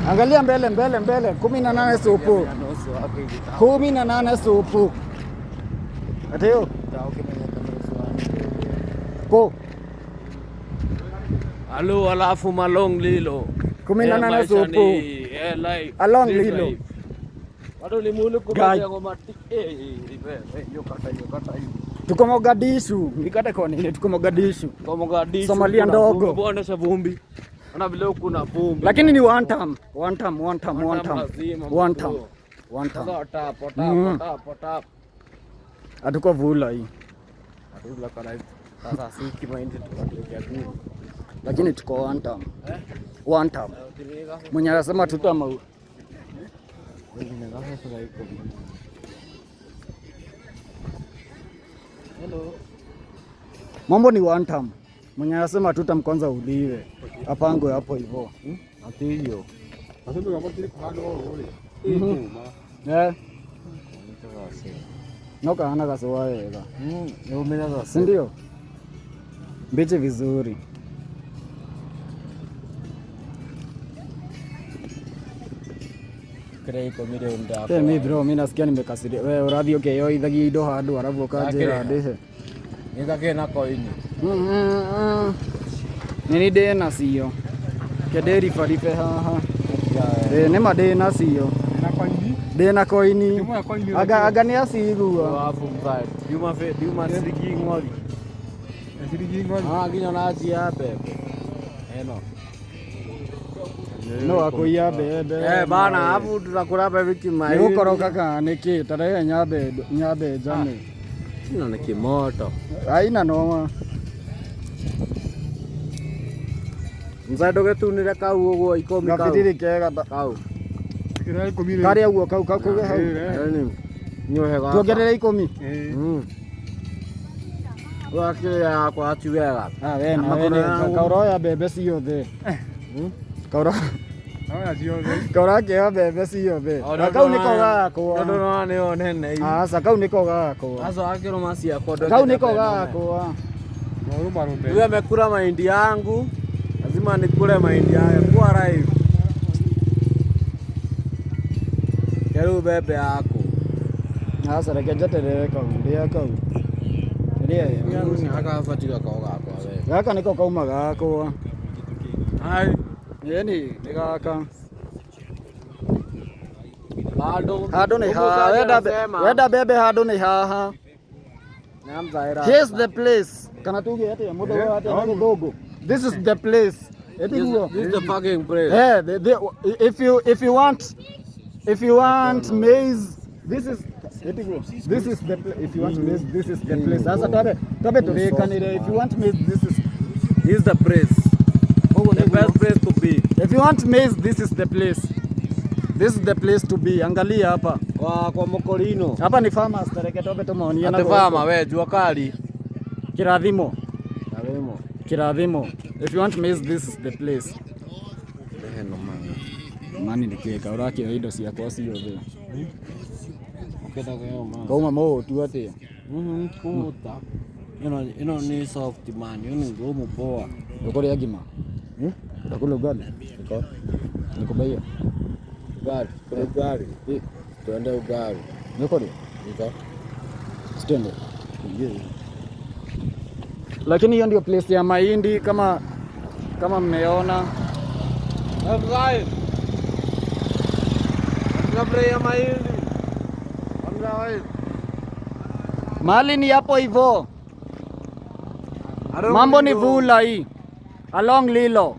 Angalia mbele. 18 supu. 18 supu. Ateo. Ko. Alo alafu malong lilo. 18 supu. Along lilo. Bado limulu kumbe ngoma yo kata. Tuko Mogadishu. Nikata kwa nini tuko Mogadishu? Kwa Mogadishu. Somalia ndogo. Bwana sha vumbi. Ana vile kuna vumbi. Lakini ni one time. Sasa pota. Hatuko vula hii. Atula kana sasa siki maindi tukatia tu. Lakini tuko one time. One time. Mwenye anasema tutama. Hello. Mambo ni one time. Mwenye anasema tutamkwanza uliwe. Apangwe hapo hivyo. Ati hiyo. Asante kama kile kuhando wewe. Noka hana kasoa wega. Leo mimi nazo. Si ndio? Mbichi vizuri. Mimi bro, mimi nasikia nimekasiria. Wewe urathi ukeyo ithagia indo handu arabu ukanjira ndihe. Nithake na koini. Nini ndena cio. Kederi farife haha. Nima ndena cio. Ndena koini. Aga ni asigua. Afu mbai. Duma sirigi ngori. Sirigi ngori. Ginya na jia bebe. Eno. No akuia bebe. Bana afu tutakura bebe kimai. Ni gukoroka kana niki tarehe nyabe jane. Ino ni kimoto. Aina noma. Mzado getunire kau uguo ikomi kau. Gafitiri kega kau. Kira ikomi. Kare uguo kau kuge hau. Ni nyohega. Tuongerere 10. Wakile ya kwa atu wega. Wena kauroya bebe ciothe. Kaura kia bebe ciothe. Kau niko gakwa. Ndono ne onene. Asa kau niko gakwa. Aso akiro masia kodo. Kau niko gakwa. Wewe amekula mahindi yangu. Lazima nikule mahindi haya kwa live. Kero bebe yako. Asa rekejeterere kau ndia kau. Ndia. Aka fatika kau gakwa wewe. Gaka niko kauma gakwa. Hai. Yeni ni gaka. Hado ni haha. Wenda bebe hado ni haha. Here's the place. Kana tuge ate mudo ate na dogo. This is the place. This is the fucking place. Yeah, if you want maize, this is the place. If you want maize, this is the place. Sasa tabe turekanire. If you want maize, this is the place. The best place to be. If you want maize, this is the place. This is the place to be. Angalia hapa. Kwa Mokorino. Hapa ni farmers, tareke tobe tumonia na. Ate farmer we jua kali. Kirathimo. If you want maize, this is the place. Mani nikiweka urakio indo ciakwa ciothe. Ukenda kwa mama. Kauma mo tu ate. Kuta. Ino ni soft man, ni ngumu poa. Ukole agima. Utakula ugali. Niko baya. Ugali. Tuende ugali. Nikole. Niko. Stende. Lakini hiyo ndio place ya mahindi kama mmeona. Right. Ya mahindi. Mali ni hapo hivyo. Mambo ni vula hii. Along Lilo.